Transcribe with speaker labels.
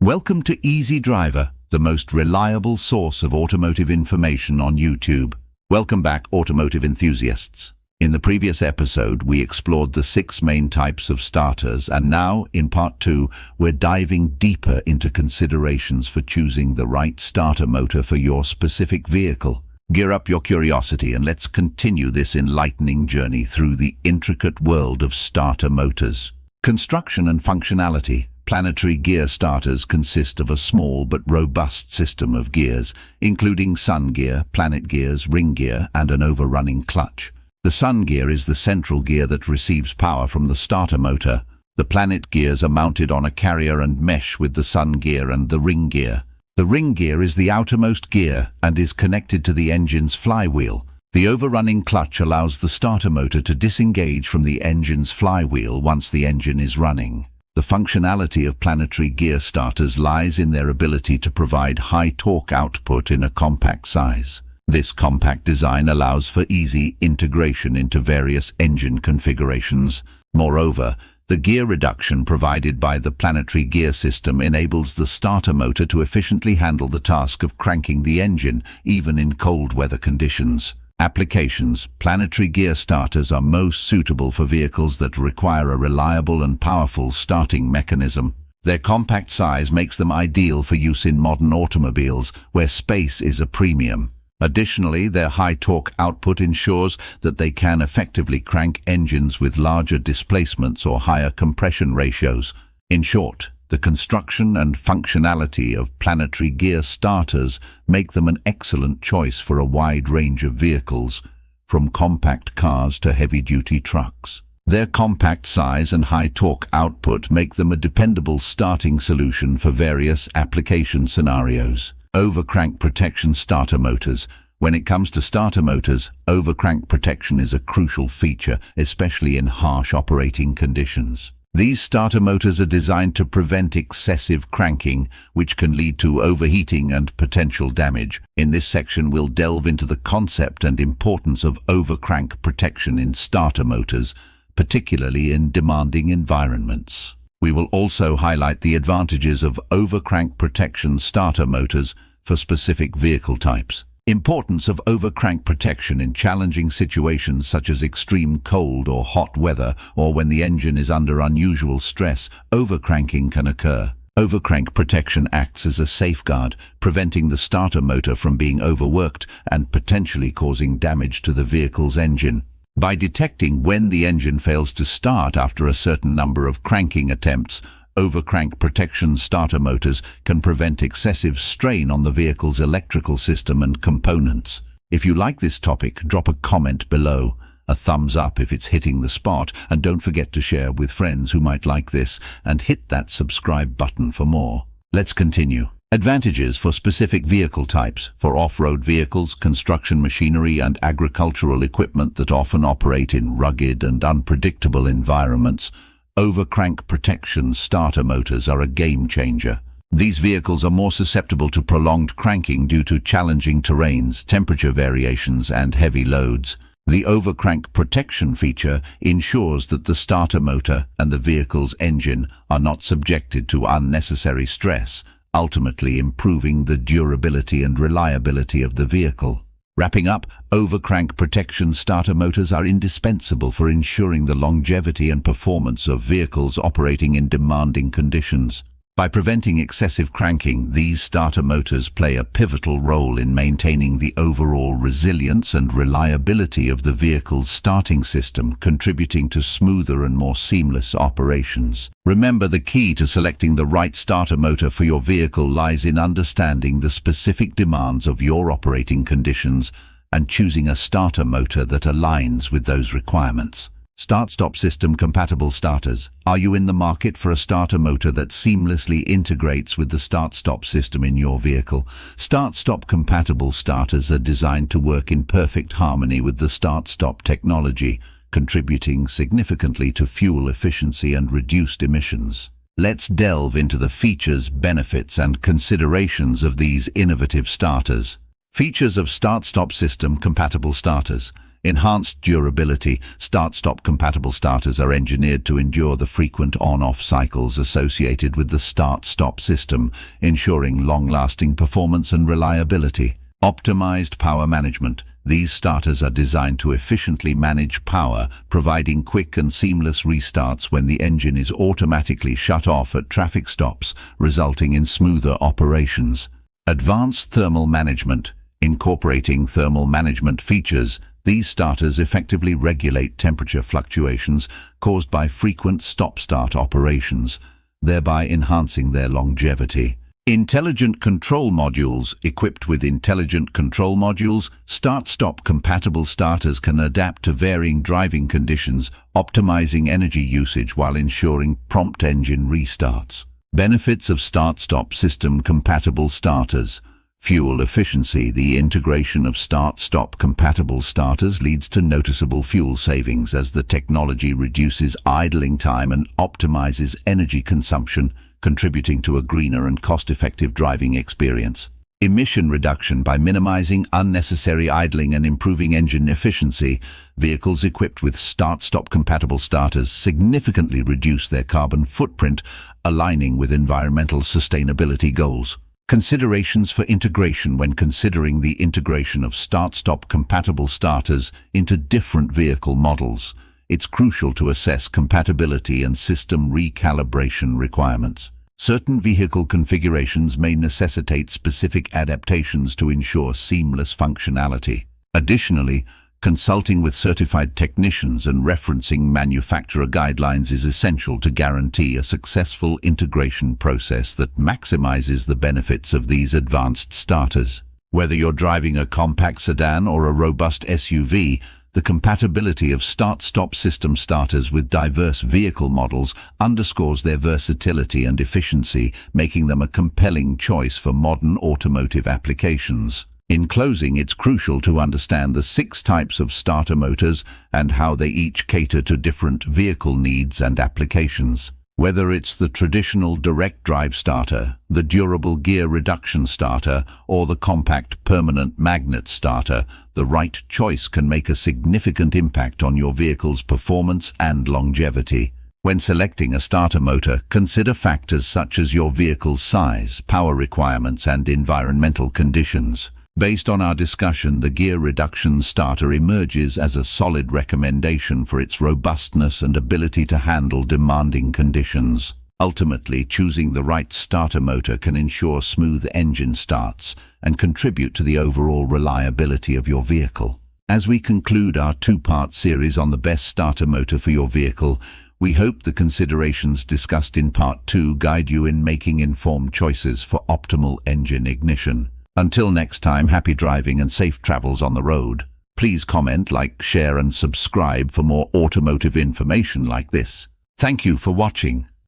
Speaker 1: Welcome to Easy Driver, the most reliable source of automotive information on YouTube. Welcome back, automotive enthusiasts. In the previous episode, we explored the 6 main types of starters, and now, in part 2, we're diving deeper into considerations for choosing the right starter motor for your specific vehicle. Gear up your curiosity and let's continue this enlightening journey through the intricate world of starter motors. Construction and functionality. Planetary gear starters consist of a small but robust system of gears, including sun gear, planet gears, ring gear, and an overrunning clutch. The sun gear is the central gear that receives power from the starter motor. The planet gears are mounted on a carrier and mesh with the sun gear and the ring gear. The ring gear is the outermost gear and is connected to the engine's flywheel. The overrunning clutch allows the starter motor to disengage from the engine's flywheel once the engine is running. The functionality of planetary gear starters lies in their ability to provide high torque output in a compact size. This compact design allows for easy integration into various engine configurations. Moreover, the gear reduction provided by the planetary gear system enables the starter motor to efficiently handle the task of cranking the engine, even in cold weather conditions. Applications. Planetary gear starters are most suitable for vehicles that require a reliable and powerful starting mechanism. Their compact size makes them ideal for use in modern automobiles, where space is a premium. Additionally, their high torque output ensures that they can effectively crank engines with larger displacements or higher compression ratios. In short, the construction and functionality of planetary gear starters make them an excellent choice for a wide range of vehicles, from compact cars to heavy-duty trucks. Their compact size and high torque output make them a dependable starting solution for various application scenarios. Overcrank protection. Starter motors. When it comes to starter motors, overcrank protection is a crucial feature, especially in harsh operating conditions. These starter motors are designed to prevent excessive cranking, which can lead to overheating and potential damage. In this section, we'll delve into the concept and importance of overcrank protection in starter motors, particularly in demanding environments. We will also highlight the advantages of overcrank protection starter motors for specific vehicle types. Importance of overcrank protection in challenging situations such as extreme cold or hot weather, or when the engine is under unusual stress. Overcranking can occur. Overcrank protection acts as a safeguard, preventing the starter motor from being overworked and potentially causing damage to the vehicle's engine. By detecting when the engine fails to start after a certain number of cranking attempts, overcrank protection starter motors can prevent excessive strain on the vehicle's electrical system and components. If you like this topic, drop a comment below, a thumbs up if it's hitting the spot, and don't forget to share with friends who might like this, and hit that subscribe button for more. Let's continue. Advantages for specific vehicle types. For off-road vehicles, construction machinery, and agricultural equipment that often operate in rugged and unpredictable environments, overcrank protection starter motors are a game changer. These vehicles are more susceptible to prolonged cranking due to challenging terrains, temperature variations, and heavy loads. The overcrank protection feature ensures that the starter motor and the vehicle's engine are not subjected to unnecessary stress, ultimately improving the durability and reliability of the vehicle. Wrapping up, overcrank protection starter motors are indispensable for ensuring the longevity and performance of vehicles operating in demanding conditions. By preventing excessive cranking, these starter motors play a pivotal role in maintaining the overall resilience and reliability of the vehicle's starting system, contributing to smoother and more seamless operations. Remember, the key to selecting the right starter motor for your vehicle lies in understanding the specific demands of your operating conditions and choosing a starter motor that aligns with those requirements. Start-stop system compatible starters. Are you in the market for a starter motor that seamlessly integrates with the start-stop system in your vehicle? Start-stop compatible starters are designed to work in perfect harmony with the start-stop technology, contributing significantly to fuel efficiency and reduced emissions. Let's delve into the features, benefits, and considerations of these innovative starters. Features of start-stop system compatible starters. Enhanced durability. Start-stop compatible starters are engineered to endure the frequent on-off cycles associated with the start-stop system, ensuring long-lasting performance and reliability. Optimized power management. These starters are designed to efficiently manage power, providing quick and seamless restarts when the engine is automatically shut off at traffic stops, resulting in smoother operations. Advanced thermal management. Incorporating thermal management features, these starters effectively regulate temperature fluctuations caused by frequent stop-start operations, thereby enhancing their longevity. Intelligent control modules. Equipped with intelligent control modules, start-stop compatible starters can adapt to varying driving conditions, optimizing energy usage while ensuring prompt engine restarts. Benefits of start-stop system compatible starters. Fuel efficiency. The integration of start-stop compatible starters leads to noticeable fuel savings as the technology reduces idling time and optimizes energy consumption, contributing to a greener and cost-effective driving experience. Emission reduction. By minimizing unnecessary idling and improving engine efficiency, vehicles equipped with start-stop compatible starters significantly reduce their carbon footprint, aligning with environmental sustainability goals. Considerations for integration. When considering the integration of start-stop compatible starters into different vehicle models, it's crucial to assess compatibility and system recalibration requirements. Certain vehicle configurations may necessitate specific adaptations to ensure seamless functionality. Additionally, consulting with certified technicians and referencing manufacturer guidelines is essential to guarantee a successful integration process that maximizes the benefits of these advanced starters. Whether you're driving a compact sedan or a robust SUV, the compatibility of start-stop system starters with diverse vehicle models underscores their versatility and efficiency, making them a compelling choice for modern automotive applications. In closing, it's crucial to understand the 6 types of starter motors and how they each cater to different vehicle needs and applications. Whether it's the traditional direct drive starter, the durable gear reduction starter, or the compact permanent magnet starter, the right choice can make a significant impact on your vehicle's performance and longevity. When selecting a starter motor, consider factors such as your vehicle's size, power requirements, and environmental conditions. Based on our discussion, the gear reduction starter emerges as a solid recommendation for its robustness and ability to handle demanding conditions. Ultimately, choosing the right starter motor can ensure smooth engine starts and contribute to the overall reliability of your vehicle. As we conclude our 2-part series on the best starter motor for your vehicle, we hope the considerations discussed in Part 2 guide you in making informed choices for optimal engine ignition. Until next time, happy driving and safe travels on the road. Please comment, like, share and subscribe for more automotive information like this. Thank you for watching.